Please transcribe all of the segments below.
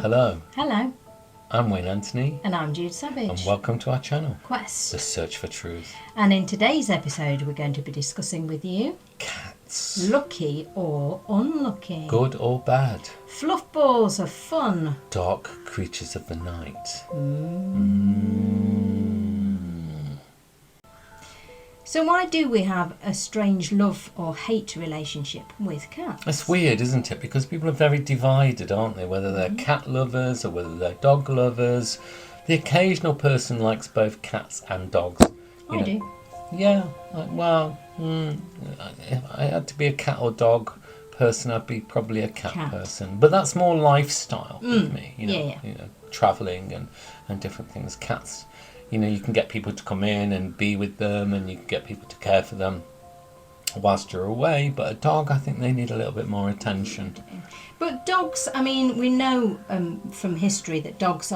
Hello, Hello, I'm Wayne Anthony, and I'm Jude Savage. and welcome to our channel, Quest. The Search for Truth. And in today's episode, we're going to be discussing with you Cats. lucky or unlucky. Good or bad? Fluff balls of fun. Dark creatures of the night. So why do we have a strange love or hate relationship with cats? It's weird, isn't it? Because people are very divided, aren't they? Whether they're cat lovers or whether they're dog lovers. The occasional person likes both cats and dogs. I do. Yeah, if I had to be a cat or dog person, I'd be probably a cat person. But that's more lifestyle with me, travelling and different things. Cats, you can get people to come in and be with them, and you can get people to care for them whilst you're away. But a dog, I think they need a little bit more attention. But dogs, we know from history that dogs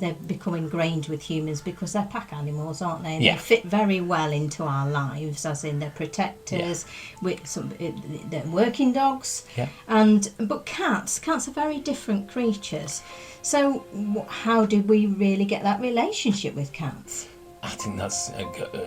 they've become ingrained with humans because they're pack animals, aren't they? And Yeah. they fit very well into our lives, as in they're protectors. They're working dogs. Yeah. But cats are very different creatures. So how did we really get that relationship with cats? I think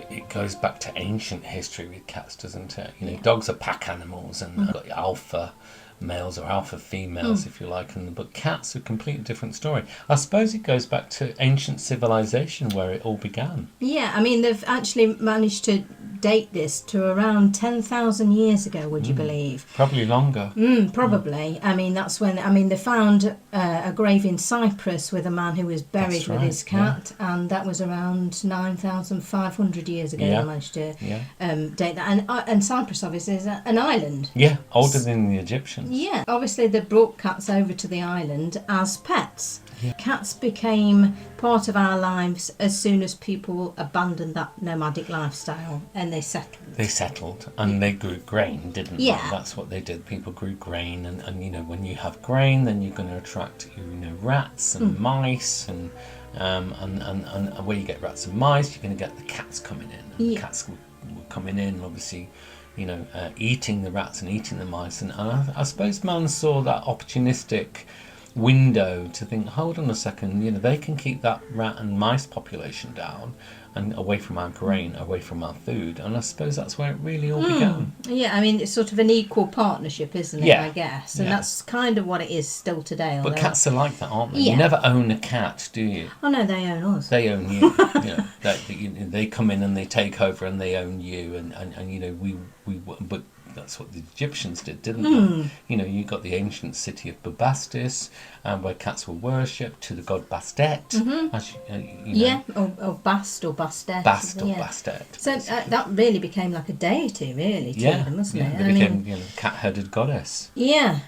it goes back to ancient history with cats, doesn't it? Dogs are pack animals, and they've got alpha males or alpha females, if you like, but cats are a completely different story. I suppose it goes back to ancient civilization where it all began. Yeah, they've actually managed to date this to around 10,000 years ago, would you believe? Probably longer. Probably. That's when, they found a grave in Cyprus with a man who was buried with his cat, and that was around 9,500 years ago. They managed to date that. And Cyprus, obviously, is an island. Yeah, older than the Egyptians. Yeah, obviously they brought cats over to the island as pets. Yeah. Cats became part of our lives as soon as people abandoned that nomadic lifestyle and they settled. And they grew grain, didn't Yeah. they? That's what they did. People grew grain, and when you have grain, then you're going to attract rats and mice, and where you get rats and mice, you're going to get the cats coming in. And the cats were coming in, obviously, eating the rats and eating the mice, and I suppose man saw that opportunistic window to think, hold on a second, they can keep that rat and mice population down and away from our grain, away from our food, and I suppose that's where it really all began. Yeah, it's sort of an equal partnership, isn't it? Yeah. I guess, and that's kind of what it is still today. But cats are like that, aren't they? Yeah. You never own a cat, do you? Oh no, they own us. They own you. They come in and they take over and they own you, and we but that's what the Egyptians did, didn't they? You got the ancient city of Bubastis, where cats were worshipped to the god Bastet. Or Bast or Bastet. Bast or Bastet. So that really became like a deity, really, to them, wasn't it? They became cat-headed goddess. Yeah,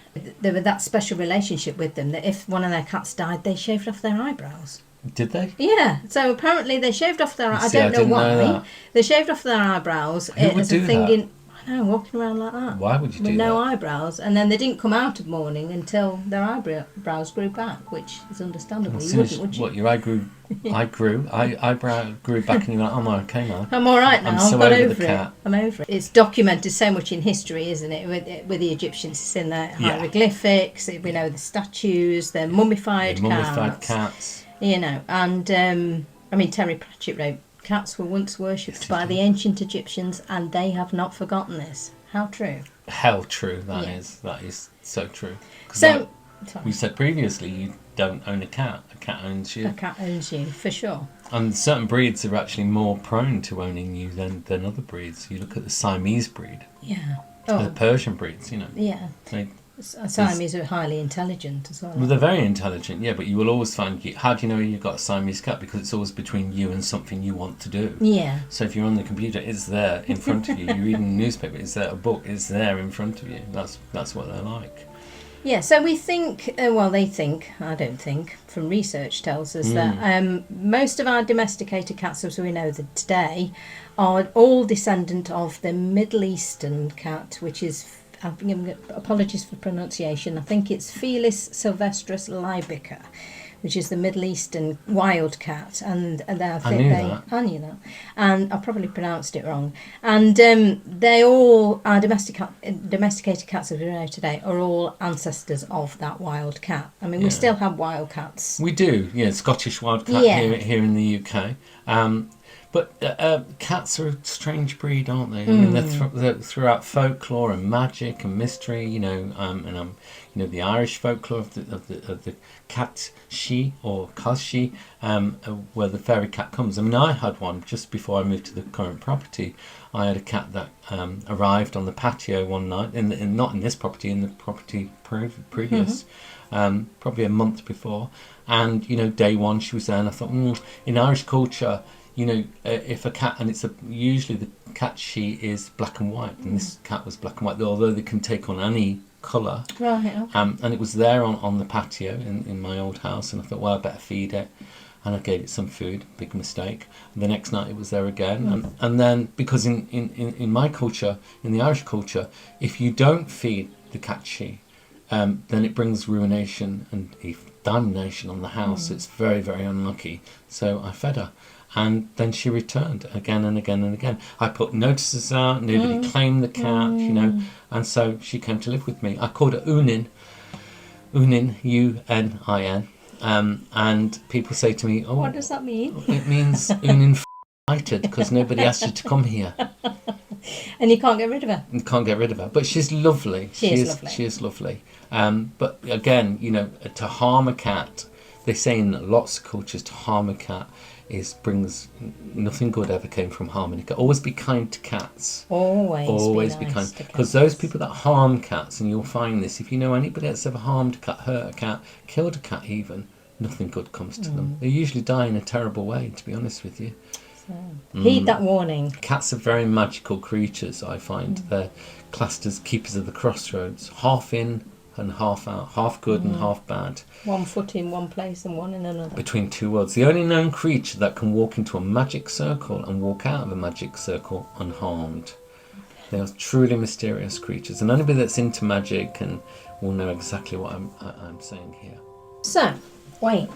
there was that special relationship with them that if one of their cats died, they shaved off their eyebrows. Did they? Yeah, so apparently they shaved off their... I don't know didn't why. know that. They shaved off their eyebrows. Who would do that? I know, walking around like that. Why would you do that? With no eyebrows. And then they didn't come out of mourning until their eyebrows grew back, which is understandable. You wouldn't, would you? What, your eyebrow grew back, and you're like, I'm okay now. I'm all right now. I'm so I've got over over the it. cat. I'm over it. It's documented so much in history, isn't it? With the Egyptians, it's in their hieroglyphics. We know the statues, the mummified cats. And Terry Pratchett wrote, cats were once worshipped by the ancient Egyptians, and they have not forgotten this. How true? How true that is. That is so true. So, we said previously, you don't own a cat. A cat owns you. A cat owns you, for sure. And certain breeds are actually more prone to owning you than other breeds. You look at the Siamese breed. Yeah. The Persian breeds, Yeah. Siamese are highly intelligent as well. Well, they're very intelligent, but you will always find... How do you know you've got a Siamese cat? Because it's always between you and something you want to do. Yeah. So if you're on the computer, it's there in front of you. You're reading a newspaper, it's there. A book, it's there in front of you. That's what they're like. Yeah, so we think... they think, I don't think, from research tells us that most of our domesticated cats, as we know that today, are all descendant of the Middle Eastern cat, which is... apologies for pronunciation. I think it's Felis sylvestris libica, which is the Middle Eastern wild cat, and I knew that. I knew that, and I probably pronounced it wrong. And they all are domesticated cats, as we know today, are all ancestors of that wild cat. I mean, we still have wild cats. We do, yeah, Scottish wild cat here in the UK. But cats are a strange breed, aren't they? I mean, they're throughout folklore and magic and mystery, the Irish folklore of the cat she or Kashi, where the fairy cat comes. I mean, I had one just before I moved to the current property. I had a cat that arrived on the patio one night, not in this property, in the property previous, probably a month before. And day one she was there, and I thought, in Irish culture, if a cat, and usually the cat she is black and white, and this cat was black and white, although they can take on any colour. Right, okay. And it was there on the patio in my old house, and I thought, well, I better feed it. And I gave it some food, big mistake. And the next night it was there again. And then, because in my culture, in the Irish culture, if you don't feed the cat she, then it brings ruination and damnation on the house. It's very, very unlucky. So I fed her. And then she returned again and again and again. I put notices out, nobody claimed the cat, and so she came to live with me. I called her Unin, U-N-I-N, and people say to me, what does that mean? It means Unin f***ed, because nobody asked you to come here. And you can't get rid of her? You can't get rid of her, but she's lovely. She is lovely. But again, to harm a cat, they say in lots of cultures, to harm a cat brings nothing good ever came from harming a cat. Always be kind to cats. Always be kind. Because those people that harm cats, and you'll find this, if you know anybody that's ever harmed a cat, hurt a cat, killed a cat even, nothing good comes to them. They usually die in a terrible way, to be honest with you. So, heed that warning. Cats are very magical creatures, I find. They're classed as keepers of the crossroads, half in and half out, half good and half bad. One foot in one place and one in another. Between two worlds. The only known creature that can walk into a magic circle and walk out of a magic circle unharmed. They are truly mysterious creatures, and anybody that's into magic will know exactly what I'm saying here. So, wait.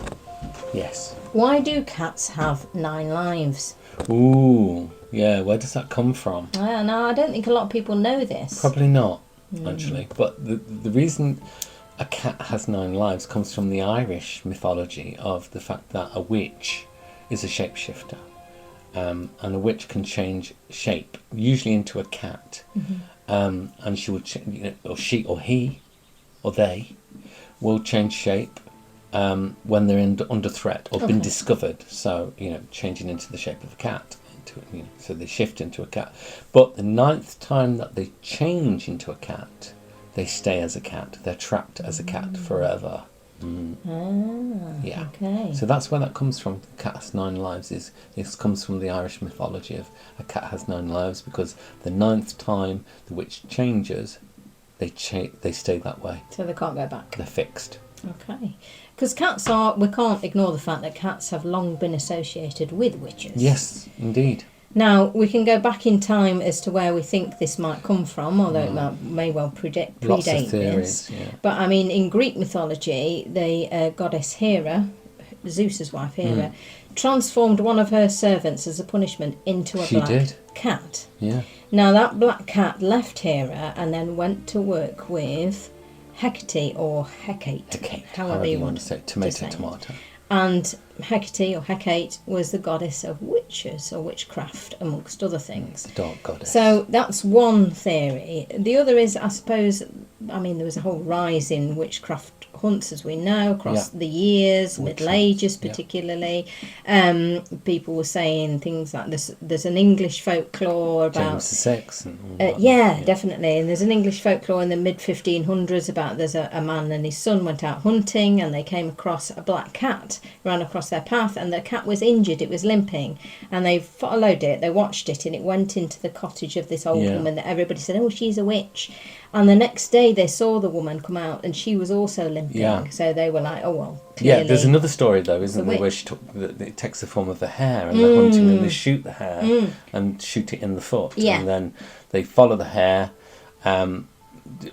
Yes. Why do cats have 9 lives? Ooh, yeah. Where does that come from? No, I don't think a lot of people know this. Probably not. Actually, but the reason a cat has 9 lives comes from the Irish mythology of the fact that a witch is a shapeshifter, and a witch can change shape, usually into a cat, and she will or she or he or they will change shape when they're under threat or been discovered. So changing into the shape of a cat. So they shift into a cat, but the 9th time that they change into a cat, they stay as a cat. They're trapped as a cat forever. Yeah. Okay. So that's where that comes from. The cat has 9 lives. This comes from the Irish mythology of a cat has 9 lives, because the 9th time the witch changes, they stay that way. So they can't go back. They're fixed. Okay. Because we can't ignore the fact that cats have long been associated with witches. Yes, indeed. Now, we can go back in time as to where we think this might come from, although it may well predate Lots of theories, this. yeah. But, I mean, in Greek mythology, the goddess Hera, Zeus's wife Hera, transformed one of her servants as a punishment into a black cat. Yeah. Now, that black cat left Hera and then went to work with Hecate or Hecate, however you want to say it. Tomato. And Hecate or Hecate was the goddess of witches or witchcraft, amongst other things. The dark goddess. So that's one theory. The other is, I suppose, there was a whole rise in witchcraft hunts, as we know, across the years, Middle Ages particularly. People were saying things like there's an English folklore about James VI and all that. Definitely. And there's an English folklore in the mid-1500s about there's a man and his son went out hunting and they came across a black cat, ran across their path, and the cat was injured, it was limping, and they followed it, they watched it, and it went into the cottage of this old woman that everybody said, oh, she's a witch. And the next day they saw the woman come out and she was also limping. Yeah. So they were like, oh, well, clearly. Yeah, there's another story, though, isn't there, where it takes the form of the hare and they're hunting and they shoot the hare and shoot it in the foot. Yeah. And then they follow the hare.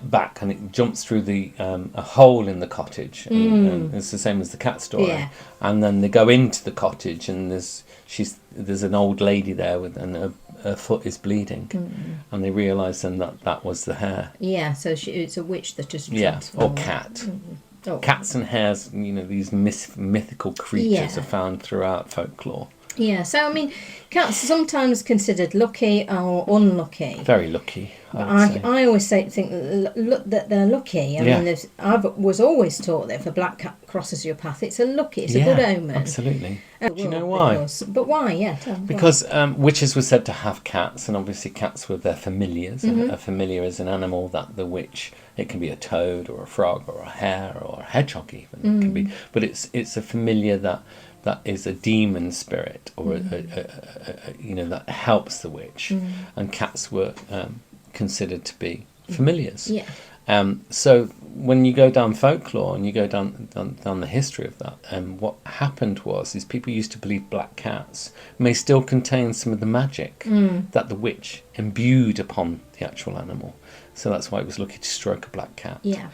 back, and it jumps through a hole in the cottage, and it's the same as the cat story. Yeah. And then they go into the cottage, and there's an old lady there and her foot is bleeding, and they realise then that was the hare. Yeah, so it's a witch that has Yeah, transformed. or cat. Mm-hmm. Oh. Cats and hares, these mythical creatures are found throughout folklore. Yeah, so I mean, cats are sometimes considered lucky or unlucky. Very lucky. I always think that they're lucky. I mean, I was always taught that if a black cat crosses your path, it's a good omen. Absolutely. Do you know why? But why? Yeah. Because witches were said to have cats, and obviously cats were their familiars. A familiar is an animal that the witch. It can be a toad or a frog or a hare or a hedgehog even. It can be, but it's a familiar that is a demon spirit or that helps the witch, and cats were considered to be familiars. Yeah. So when you go down folklore and you go down the history of that, what happened is people used to believe black cats may still contain some of the magic that the witch imbued upon the actual animal. So that's why it was lucky to stroke a black cat. Yeah.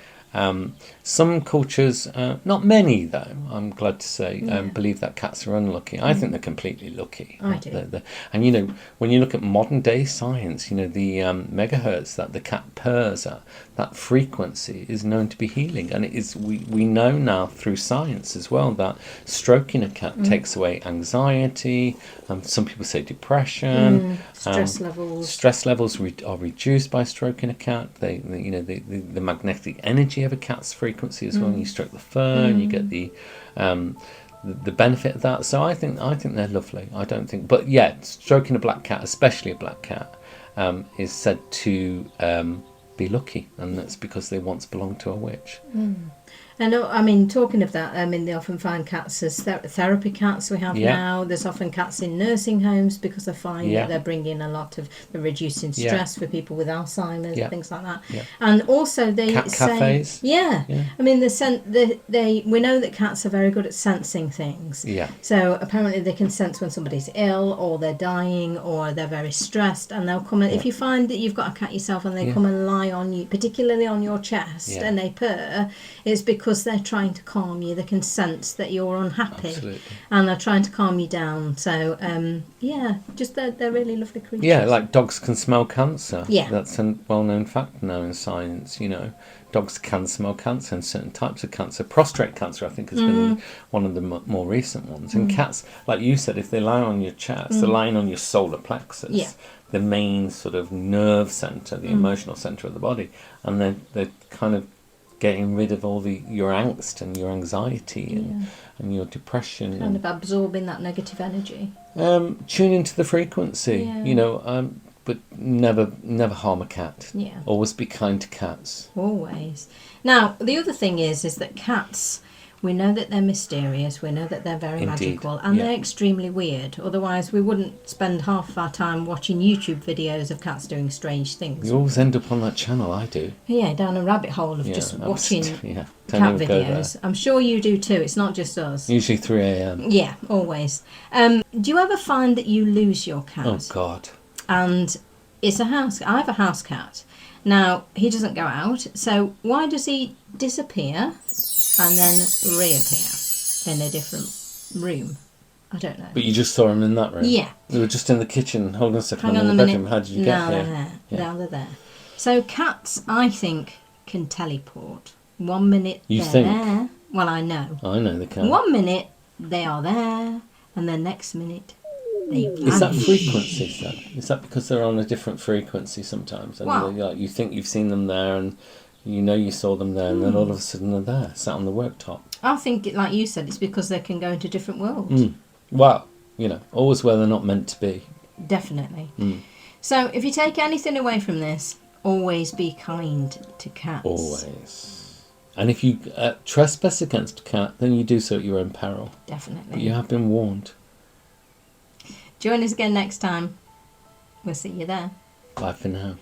Some cultures, not many though, I'm glad to say, believe that cats are unlucky. I think they're completely lucky. I do. And when you look at modern day science, the megahertz that the cat purrs at, that frequency is known to be healing. And it is we know now through science as well that stroking a cat takes away anxiety. Some people say depression. Stress levels. Stress levels are reduced by stroking a cat. The magnetic energy of a cat's frequency as well. When you stroke the fur, and you get the benefit of that. So I think they're lovely. I don't think, but stroking a black cat, especially a black cat, is said to be lucky, and that's because they once belonged to a witch. And I mean, talking of that, they often find cats as therapy cats we have now. There's often cats in nursing homes because they find that they're bringing they're reducing stress for people with Alzheimer's and things like that. Yeah. And also they cat say, cafes. Yeah. I mean, we know that cats are very good at sensing things. Yeah. So apparently they can sense when somebody's ill or they're dying or they're very stressed, and they'll come and if you find that you've got a cat yourself and they come and lie on you, particularly on your chest, and they purr, it's because they're trying to calm you. They can sense that you're unhappy. Absolutely. And they're trying to calm you down. So they're really lovely creatures. Yeah, like dogs can smell cancer. Yeah. That's a well-known fact now in science. Dogs can smell cancer and certain types of cancer. Prostate cancer, I think, has been one of the more recent ones. And cats, like you said, if they lie on your chest, they're lying on your solar plexus, the main sort of nerve centre, the emotional centre of the body, and they're kind of getting rid of all your angst and your anxiety and your depression. Kind of absorbing that negative energy. Tune into the frequency, but never harm a cat. Yeah. Always be kind to cats. Always. Now, the other thing is that cats, we know that they're mysterious, we know that they're very magical, and they're extremely weird. Otherwise, we wouldn't spend half of our time watching YouTube videos of cats doing strange things. You always end up on that channel, I do. Yeah, do a rabbit hole of just watching cat videos. I'm sure you do too, it's not just us. Usually 3 a.m. Yeah, always. Do you ever find that you lose your cat? Oh, God. And it's I have a house cat. Now, he doesn't go out, so why does he disappear and then reappear in a different room? I don't know. But you just saw him in that room? Yeah. They were just in the kitchen. Hold on a second, Hang I'm on in the a bedroom. minute. How did you get here? They're there. Yeah. Now they're there. So cats, I think, can teleport. 1 minute you they're think? there. Well, I know. I know they can. 1 minute they are there, and the next minute they vanish. Is that frequency, though? Is that because they're on a different frequency sometimes? And Well, you think you've seen them there, and you saw them there, and then all of a sudden they're there, sat on the worktop. I think, like you said, it's because they can go into different worlds. Well, always where they're not meant to be. Definitely. So if you take anything away from this, always be kind to cats. Always. And if you trespass against a cat, then you do so at your own peril. Definitely. But you have been warned. Join us again next time. We'll see you there. Bye for now.